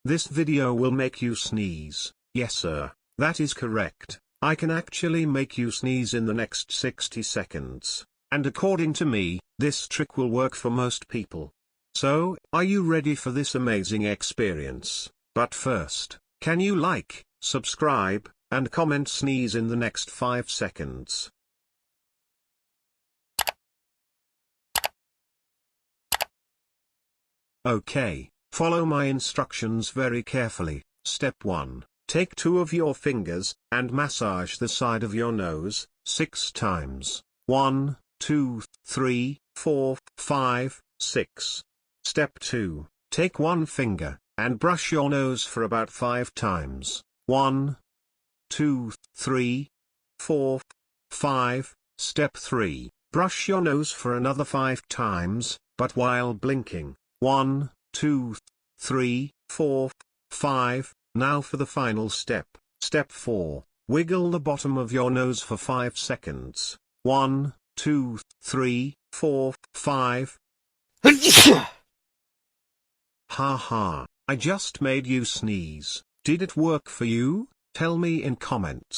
This video will make you sneeze. Yes sir, that is correct. I can actually make you sneeze in the next 60 seconds. And according to me, this trick will work for most people. So, are you ready for this amazing experience? But first, can you like, subscribe, and comment sneeze in the next 5 seconds? Okay, follow my instructions very carefully. Step 1. Take 2 of your fingers, and massage the side of your nose, 6 times. 1, 2, 3, 4, 5, 6. Step 2. Take 1 finger, and brush your nose for about 5 times. 1, 2, 3, 4, 5. Step 3. Brush your nose for another 5 times, but while blinking. 1, 2, 3, 4, 5. Now for the final step. Step 4. Wiggle the bottom of your nose for 5 seconds. 1, 2, 3, 4, 5. Haha, I just made you sneeze. Did it work for you? Tell me in comments.